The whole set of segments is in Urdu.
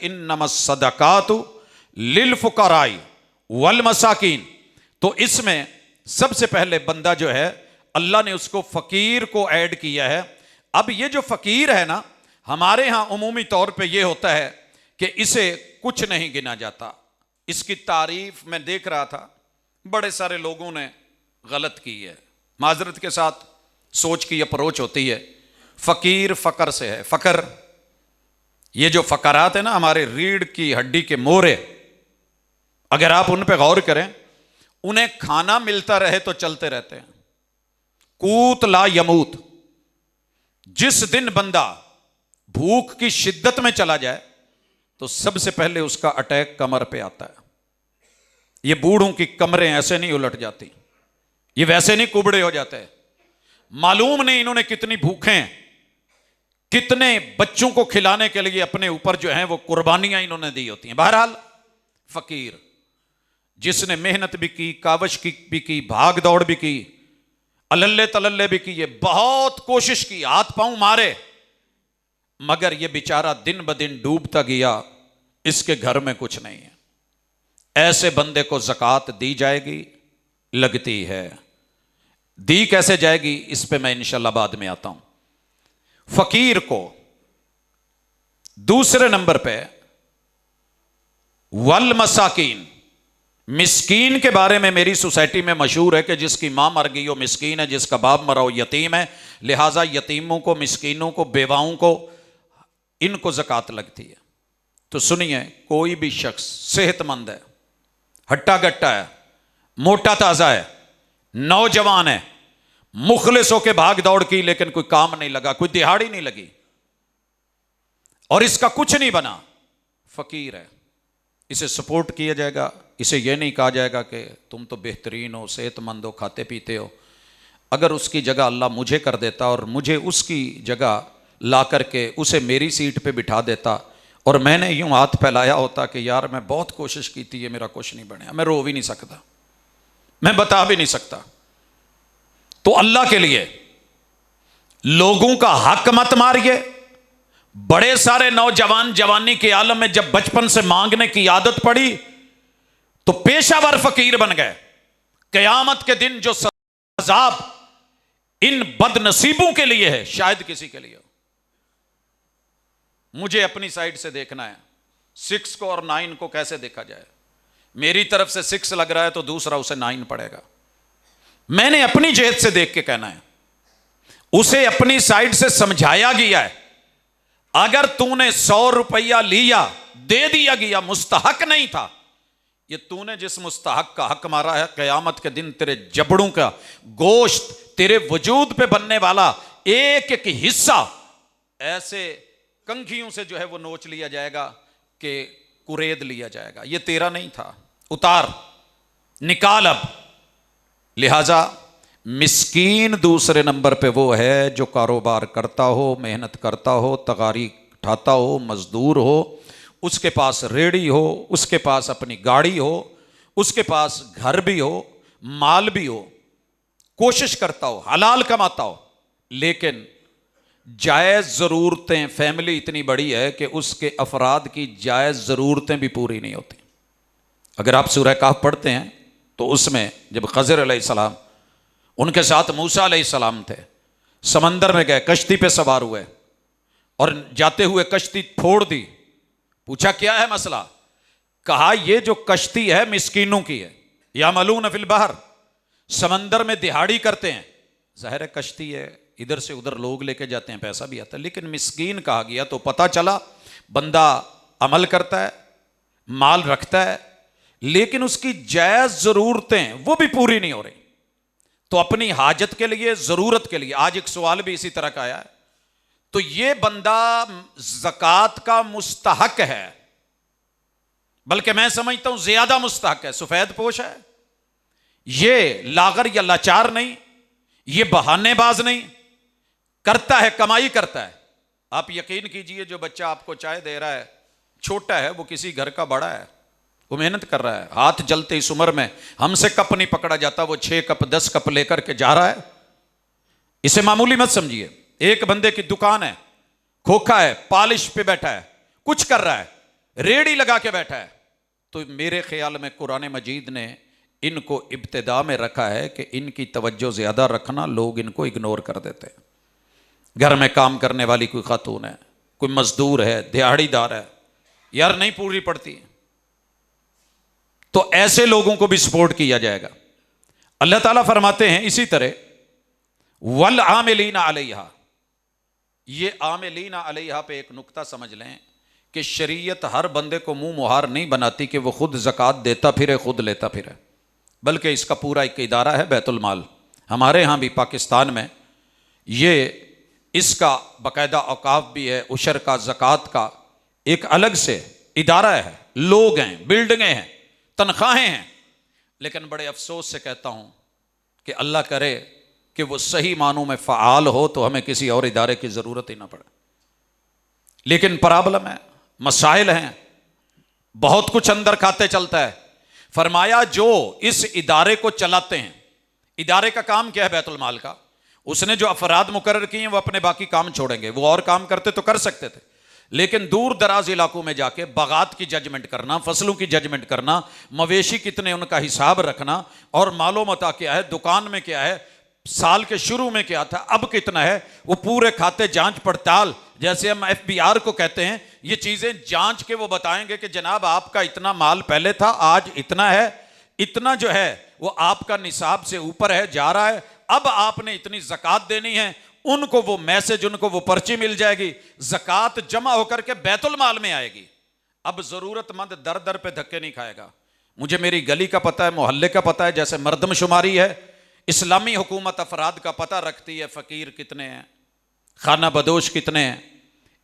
انما الصدقات للفقراء والمساکین. تو اس میں سب سے پہلے بندہ جو ہے اللہ نے اس کو فقیر کو ایڈ کیا ہے. اب یہ جو فقیر ہے نا، ہمارے ہاں عمومی طور پہ یہ ہوتا ہے کہ اسے کچھ نہیں گنا جاتا. اس کی تعریف میں دیکھ رہا تھا بڑے سارے لوگوں نے غلط کی ہے. معذرت کے ساتھ سوچ کی اپروچ ہوتی ہے. فقیر فقر سے ہے. فقر، یہ جو فقرات ہیں نا، ہمارے ریڑھ کی ہڈی کے مورے، اگر آپ ان پہ غور کریں، انہیں کھانا ملتا رہے تو چلتے رہتے ہیں. قوت لا یموت. جس دن بندہ بھوک کی شدت میں چلا جائے تو سب سے پہلے اس کا اٹیک کمر پہ آتا ہے. یہ بوڑھوں کی کمریں ایسے نہیں الٹ جاتی، یہ ویسے نہیں کبڑے ہو جاتے. معلوم نہیں انہوں نے کتنی بھوکیں، کتنے بچوں کو کھلانے کے لیے اپنے اوپر جو ہیں وہ قربانیاں انہوں نے دی ہوتی ہیں. بہرحال فقیر، جس نے محنت بھی کی، کاوش بھی کی، بھاگ دوڑ بھی کی، اللے تللے بھی کی، یہ بہت کوشش کی، ہاتھ پاؤں مارے، مگر یہ بیچارہ دن بدن ڈوبتا گیا. اس کے گھر میں کچھ نہیں ہے. ایسے بندے کو زکوٰۃ دی جائے گی؟ لگتی ہے. دی کیسے جائے گی اس پہ میں انشاءاللہ بعد میں آتا ہوں. فقیر کو دوسرے نمبر پہ والمساکین. مسکین کے بارے میں میری سوسائٹی میں مشہور ہے کہ جس کی ماں مر گئی وہ مسکین ہے، جس کا باپ مرا وہ یتیم ہے. لہٰذا یتیموں کو، مسکینوں کو، بیواؤں کو، ان کو زکوٰۃ لگتی ہے. تو سنیے، کوئی بھی شخص صحت مند ہے، ہٹا گٹا ہے، موٹا تازہ ہے، نوجوان ہے، مخلص ہو کے بھاگ دوڑ کی لیکن کوئی کام نہیں لگا، کوئی دہاڑی نہیں لگی اور اس کا کچھ نہیں بنا، فقیر ہے. اسے سپورٹ کیا جائے گا. اسے یہ نہیں کہا جائے گا کہ تم تو بہترین ہو، صحت مند ہو، کھاتے پیتے ہو. اگر اس کی جگہ اللہ مجھے کر دیتا اور مجھے اس کی جگہ لا کر کے اسے میری سیٹ پہ بٹھا دیتا اور میں نے یوں ہاتھ پھیلایا ہوتا کہ یار میں بہت کوشش کی تھی، یہ میرا کچھ نہیں بنیا، میں رو بھی نہیں سکتا، میں بتا بھی نہیں سکتا. تو اللہ کے لیے لوگوں کا حق مت ماریے. بڑے سارے نوجوان جوانی کے عالم میں جب بچپن سے مانگنے کی عادت پڑی تو پیشہ ور فقیر بن گئے. قیامت کے دن جو عذاب ان بد نصیبوں کے لیے ہے، شاید کسی کے لیے ہو. مجھے اپنی سائڈ سے دیکھنا ہے 6 کو اور 9 کو کیسے دیکھا جائے. میری طرف سے 6 لگ رہا ہے تو دوسرا اسے 9 پڑے گا. میں نے اپنی جہت سے دیکھ کے کہنا ہے. اسے اپنی سائڈ سے سمجھایا گیا ہے، اگر تو نے 100 روپیہ لیا، دے دیا گیا، مستحق نہیں تھا. یہ تو نے جس مستحق کا حق مارا ہے، قیامت کے دن تیرے جبڑوں کا گوشت، تیرے وجود پہ بننے والا ایک ایک حصہ ایسے کنگھیوں سے جو ہے وہ نوچ لیا جائے گا کہ کرید لیا جائے گا. یہ تیرا نہیں تھا، اتار، نکال اب. لہذا مسکین دوسرے نمبر پہ وہ ہے جو کاروبار کرتا ہو، محنت کرتا ہو، تغاری اٹھاتا ہو، مزدور ہو، اس کے پاس ریڑھی ہو، اس کے پاس اپنی گاڑی ہو، اس کے پاس گھر بھی ہو، مال بھی ہو، کوشش کرتا ہو، حلال کماتا ہو، لیکن جائز ضرورتیں، فیملی اتنی بڑی ہے کہ اس کے افراد کی جائز ضرورتیں بھی پوری نہیں ہوتی. اگر آپ سورہ کہف پڑھتے ہیں تو اس میں جب خضر علیہ السلام، ان کے ساتھ موسیٰ علیہ السلام تھے، سمندر میں گئے، کشتی پہ سوار ہوئے اور جاتے ہوئے کشتی پھوڑ دی. پوچھا کیا ہے مسئلہ؟ کہا یہ جو کشتی ہے مسکینوں کی ہے. یعملون فی البحر، سمندر میں دہاڑی کرتے ہیں. ظاہر ہے کشتی ہے، ادھر سے ادھر لوگ لے کے جاتے ہیں، پیسہ بھی آتا ہے، لیکن مسکین کہا گیا تو پتہ چلا بندہ عمل کرتا ہے، مال رکھتا ہے، لیکن اس کی جائز ضرورتیں وہ بھی پوری نہیں ہو رہی. تو اپنی حاجت کے لیے، ضرورت کے لیے، آج ایک سوال بھی اسی طرح کا آیا ہے، تو یہ بندہ زکوٰۃ کا مستحق ہے، بلکہ میں سمجھتا ہوں زیادہ مستحق ہے. سفید پوش ہے، یہ لاغر یا لاچار نہیں، یہ بہانے باز نہیں، کرتا ہے، کمائی کرتا ہے. آپ یقین کیجئے جو بچہ آپ کو چائے دے رہا ہے، چھوٹا ہے، وہ کسی گھر کا بڑا ہے، وہ محنت کر رہا ہے. ہاتھ جلتے اس عمر میں ہم سے کپ نہیں پکڑا جاتا، وہ 6 کپ 10 کپ لے کر کے جا رہا ہے. اسے معمولی مت سمجھیے. ایک بندے کی دکان ہے، کھوکھا ہے، پالش پہ بیٹھا ہے، کچھ کر رہا ہے، ریڑھی لگا کے بیٹھا ہے، تو میرے خیال میں قرآن مجید نے ان کو ابتدا میں رکھا ہے کہ ان کی توجہ زیادہ رکھنا، لوگ ان کو اگنور کر دیتے ہیں۔ گھر میں کام کرنے والی کوئی خاتون ہے، کوئی مزدور ہے، دیہڑی دار ہے، یار نہیں پوری پڑتی، تو ایسے لوگوں کو بھی سپورٹ کیا جائے گا۔ اللہ تعالیٰ فرماتے ہیں اسی طرح والعاملین علیہا، یہ عاملین علیہا پہ ایک نقطہ سمجھ لیں کہ شریعت ہر بندے کو منہ مہار نہیں بناتی کہ وہ خود زکوٰۃ دیتا پھرے، خود لیتا پھرے، بلکہ اس کا پورا ایک ادارہ ہے بیت المال۔ ہمارے ہاں بھی پاکستان میں یہ اس کا باقاعدہ اوقاف بھی ہے، عشر کا، زکوٰۃ کا ایک الگ سے ادارہ ہے، لوگ ہیں، بلڈنگیں ہیں، تنخواہیں ہیں، لیکن بڑے افسوس سے کہتا ہوں کہ اللہ کرے کہ وہ صحیح معنوں میں فعال ہو تو ہمیں کسی اور ادارے کی ضرورت ہی نہ پڑے۔ لیکن پرابلم ہے، مسائل ہیں، بہت کچھ اندر کھاتے چلتا ہے۔ فرمایا جو اس ادارے کو چلاتے ہیں، ادارے کا کام کیا ہے بیت المال کا، اس نے جو افراد مقرر کیے ہیں وہ اپنے باقی کام چھوڑیں گے، وہ اور کام کرتے تو کر سکتے تھے، لیکن دور دراز علاقوں میں جا کے باغات کی ججمنٹ کرنا، فصلوں کی ججمنٹ کرنا، مویشی کتنے ان کا حساب رکھنا، اور مال و متاع کیا ہے، دکان میں کیا ہے، سال کے شروع میں کیا تھا، اب کتنا ہے، وہ پورے کھاتے جانچ پڑتال، جیسے ہم FBR کو کہتے ہیں، یہ چیزیں جانچ کے وہ بتائیں گے کہ جناب آپ کا اتنا مال پہلے تھا، آج اتنا ہے، اتنا جو ہے وہ آپ کا نصاب سے اوپر ہے، جا رہا ہے، اب آپ نے اتنی زکوٰۃ دینی ہے، ان کو وہ میسج، ان کو وہ پرچی مل جائے گی، زکوٰۃ جمع ہو کر کے بیت المال میں آئے گی۔ اب ضرورت مند در در پہ دھکے نہیں کھائے گا، مجھے میری گلی کا پتہ ہے، محلے کا پتہ ہے، جیسے مردم شماری ہے، اسلامی حکومت افراد کا پتہ رکھتی ہے، فقیر کتنے ہیں، خانہ بدوش کتنے ہیں،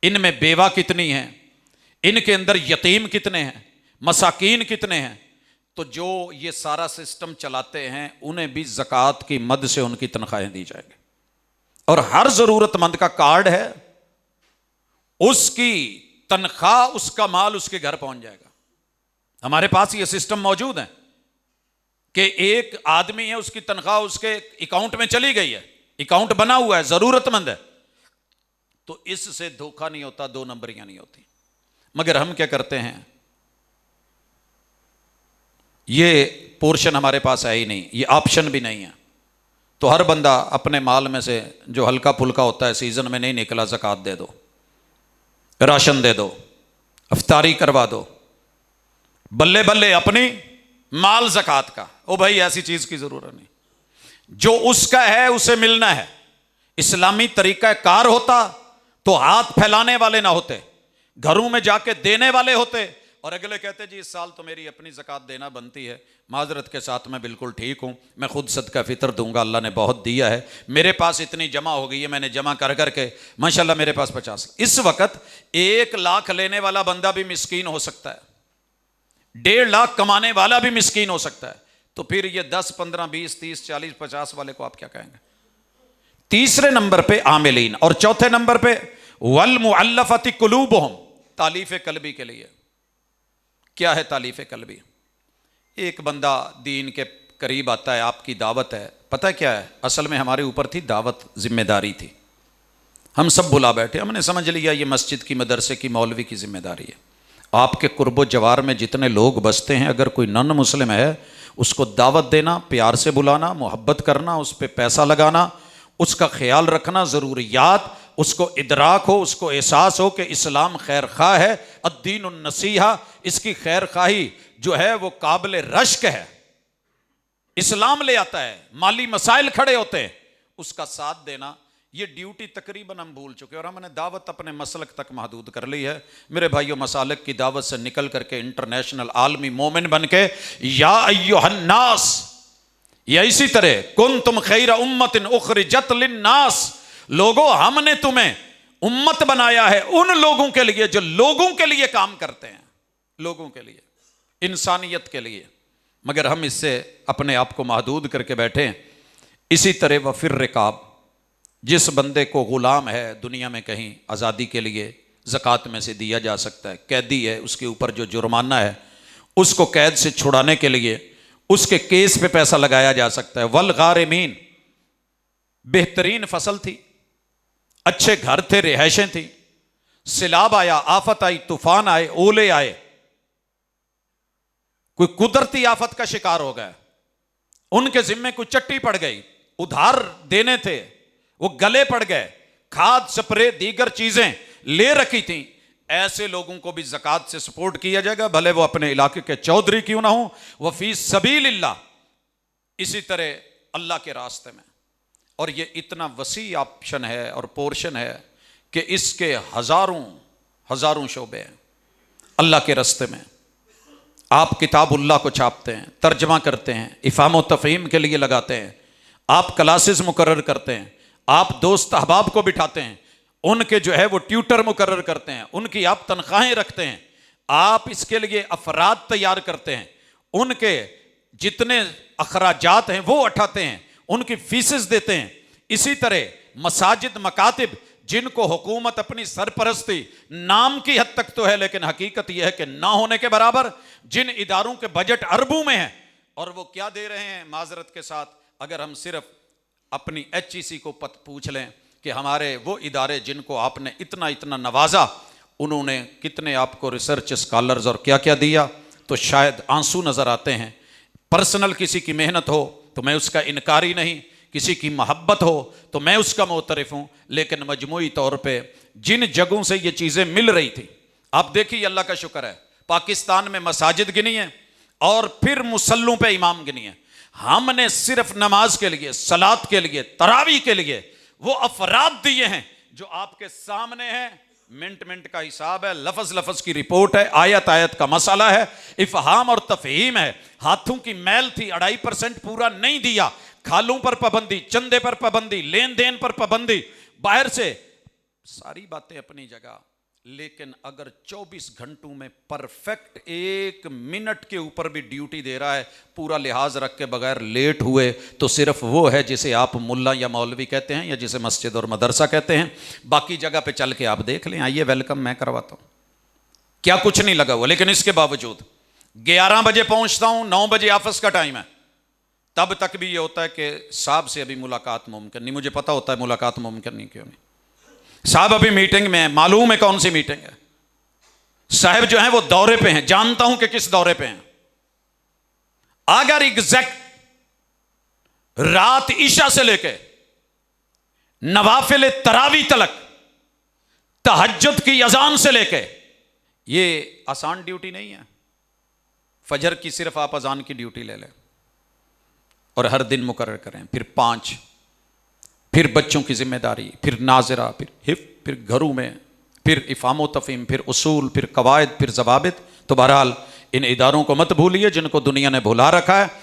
ان میں بیوہ کتنی ہیں، ان کے اندر یتیم کتنے ہیں، مساکین کتنے ہیں، تو جو یہ سارا سسٹم چلاتے ہیں انہیں بھی زکوٰۃ کی مد سے ان کی تنخواہیں دی جائیں گی، اور ہر ضرورت مند کا کارڈ ہے، اس کی تنخواہ، اس کا مال اس کے گھر پہنچ جائے گا۔ ہمارے پاس یہ سسٹم موجود ہے کہ ایک آدمی ہے، اس کی تنخواہ اس کے اکاؤنٹ میں چلی گئی ہے، اکاؤنٹ بنا ہوا ہے، ضرورت مند ہے، تو اس سے دھوکہ نہیں ہوتا، دو نمبریاں نہیں ہوتی۔ مگر ہم کیا کرتے ہیں، یہ پورشن ہمارے پاس ہے ہی نہیں، یہ آپشن بھی نہیں ہے، تو ہر بندہ اپنے مال میں سے جو ہلکا پھلکا ہوتا ہے، سیزن میں نہیں نکلا، زکوٰۃ دے دو، راشن دے دو، افطاری کروا دو، بلے بلے اپنی مال زکوٰۃ کا۔ او بھائی ایسی چیز کی ضرورت نہیں، جو اس کا ہے اسے ملنا ہے۔ اسلامی طریقہ کار ہوتا تو ہاتھ پھیلانے والے نہ ہوتے، گھروں میں جا کے دینے والے ہوتے، اور اگلے کہتے جی اس سال تو میری اپنی زکوٰۃ دینا بنتی ہے، معذرت کے ساتھ میں بالکل ٹھیک ہوں، میں خود صدقہ فطر دوں گا، اللہ نے بہت دیا ہے، میرے پاس اتنی جمع ہو گئی ہے، میں نے جمع کر کر کے ماشاءاللہ میرے پاس 50۔ اس وقت 1 لاکھ لینے والا بندہ بھی مسکین ہو سکتا ہے، 1.5 لاکھ کمانے والا بھی مسکین ہو سکتا ہے، تو پھر یہ 10 15 20 30 40 50 والے کو آپ کیا کہیں گے؟ تیسرے نمبر پہ عاملین، اور چوتھے نمبر پہ والمؤلفۃ قلوبہم، تالیف قلبی کے لیے۔ کیا ہے تالیف قلبی؟ ایک بندہ دین کے قریب آتا ہے، آپ کی دعوت ہے، پتہ کیا ہے، اصل میں ہمارے اوپر تھی دعوت، ذمہ داری تھی، ہم سب بلا بیٹھے، ہم نے سمجھ لیا یہ مسجد کی، مدرسے کی، مولوی کی ذمہ داری ہے۔ آپ کے قرب و جوار میں جتنے لوگ بستے ہیں، اگر کوئی نن مسلم ہے، اس کو دعوت دینا، پیار سے بلانا، محبت کرنا، اس پہ پیسہ لگانا، اس کا خیال رکھنا، ضروریات اس کو ادراک ہو، اس کو احساس ہو کہ اسلام خیر خواہ ہے، الدین النصیحہ، اس کی خیر خواہی جو ہے وہ قابل رشک ہے، اسلام لے آتا ہے، مالی مسائل کھڑے ہوتے ہیں، اس کا ساتھ دینا، یہ ڈیوٹی تقریباً ہم بھول چکے، اور ہم نے دعوت اپنے مسلک تک محدود کر لی ہے۔ میرے بھائیو، مسالک کی دعوت سے نکل کر کے انٹرنیشنل عالمی مومن بن کے، یا ایھا الناس، یا اسی طرح کنتم خیر امت اخرجت للناس، لوگوں ہم نے تمہیں امت بنایا ہے ان لوگوں کے لیے جو لوگوں کے لیے کام کرتے ہیں، لوگوں کے لیے، انسانیت کے لیے، مگر ہم اس سے اپنے آپ کو محدود کر کے بیٹھے ہیں۔ اسی طرح وفی الرقاب، جس بندے کو غلام ہے دنیا میں کہیں آزادی کے لیے زکوٰۃ میں سے دیا جا سکتا ہے، قیدی ہے، اس کے اوپر جو جرمانہ ہے اس کو قید سے چھڑانے کے لیے اس کے کیس پہ پیسہ لگایا جا سکتا ہے۔ والغارمین، بہترین فصل تھی، اچھے گھر تھے، رہائشیں تھیں، سیلاب آیا، آفت آئی، طوفان آئے، اولے آئے، کوئی قدرتی آفت کا شکار ہو گیا، ان کے ذمے کوئی چٹی پڑ گئی، ادھار دینے تھے وہ گلے پڑ گئے، کھاد سپرے دیگر چیزیں لے رکھی تھیں، ایسے لوگوں کو بھی زکوٰۃ سے سپورٹ کیا جائے گا، بھلے وہ اپنے علاقے کے چودھری کیوں نہ ہوں، وہ فی سبیل اللہ، اسی طرح اللہ کے راستے میں۔ اور یہ اتنا وسیع آپشن ہے اور پورشن ہے کہ اس کے ہزاروں شعبے ہیں اللہ کے راستے میں۔ آپ کتاب اللہ کو چھاپتے ہیں، ترجمہ کرتے ہیں، افہام و تفہیم کے لیے لگاتے ہیں، آپ کلاسز مقرر کرتے ہیں، آپ دوست احباب کو بٹھاتے ہیں، ان کے جو ہے وہ ٹیوٹر مقرر کرتے ہیں، ان کی آپ تنخواہیں رکھتے ہیں، آپ اس کے لیے افراد تیار کرتے ہیں، ان کے جتنے اخراجات ہیں وہ اٹھاتے ہیں، ان کی فیسز دیتے ہیں۔ اسی طرح مساجد، مکاتب، جن کو حکومت اپنی سرپرستی نام کی حد تک تو ہے لیکن حقیقت یہ ہے کہ نہ ہونے کے برابر، جن اداروں کے بجٹ اربوں میں ہیں، اور وہ کیا دے رہے ہیں معذرت کے ساتھ، اگر ہم صرف اپنی HEC کو پوچھ لیں کہ ہمارے وہ ادارے جن کو آپ نے اتنا نوازا، انہوں نے کتنے آپ کو ریسرچ اسکالرز اور کیا کیا دیا، تو شاید آنسو نظر آتے ہیں۔ پرسنل کسی کی محنت ہو تو میں اس کا انکاری نہیں، کسی کی محبت ہو تو میں اس کا معترف ہوں، لیکن مجموعی طور پہ جن جگہوں سے یہ چیزیں مل رہی تھی، آپ دیکھیے اللہ کا شکر ہے، پاکستان میں مساجد گنی ہیں اور پھر مسلوں پہ امام گنی ہیں۔ ہم نے صرف نماز کے لیے، صلاۃ کے لیے، تراویح کے لیے وہ افراد دیے ہیں جو آپ کے سامنے ہیں، منٹ کا حساب ہے، لفظ کی رپورٹ ہے، آیت کا مسئلہ ہے، افہام اور تفہیم ہے۔ ہاتھوں کی میل تھی، 2.5% پورا نہیں دیا، کھالوں پر پابندی، چندے پر پابندی، لین دین پر پابندی، باہر سے ساری باتیں اپنی جگہ، لیکن اگر 24 گھنٹوں میں پرفیکٹ 1 منٹ کے اوپر بھی ڈیوٹی دے رہا ہے، پورا لحاظ رکھ کے بغیر لیٹ ہوئے، تو صرف وہ ہے جسے آپ ملا یا مولوی کہتے ہیں یا جسے مسجد اور مدرسہ کہتے ہیں۔ باقی جگہ پہ چل کے آپ دیکھ لیں، آئیے ویلکم میں کرواتا ہوں، کیا کچھ نہیں لگا ہوا، لیکن اس کے باوجود 11 بجے پہنچتا ہوں، 9 بجے آفس کا ٹائم ہے، تب تک بھی یہ ہوتا ہے کہ صاحب سے ابھی ملاقات ممکن نہیں، مجھے پتا ہوتا ہے ملاقات ممکن نہیں، کیوں نہیں، صاحب ابھی میٹنگ میں ہیں، معلوم ہے کون سی میٹنگ ہے، صاحب جو ہیں وہ دورے پہ ہیں، جانتا ہوں کہ کس دورے پہ ہیں۔ اگر ایگزیکٹ رات عشاء سے لے کے نوافل تراویح تلک، تہجد کی اذان سے لے کے، یہ آسان ڈیوٹی نہیں ہے، فجر کی صرف آپ اذان کی ڈیوٹی لے لیں اور ہر دن مقرر کریں، پھر 5، پھر بچوں کی ذمہ داری، پھر ناظرہ، پھر حفظ، پھر گھروں میں، پھر افہام و تفہیم، پھر اصول، پھر قواعد، پھر ضوابط۔ تو بہرحال ان اداروں کو مت بھولیے جن کو دنیا نے بھلا رکھا ہے۔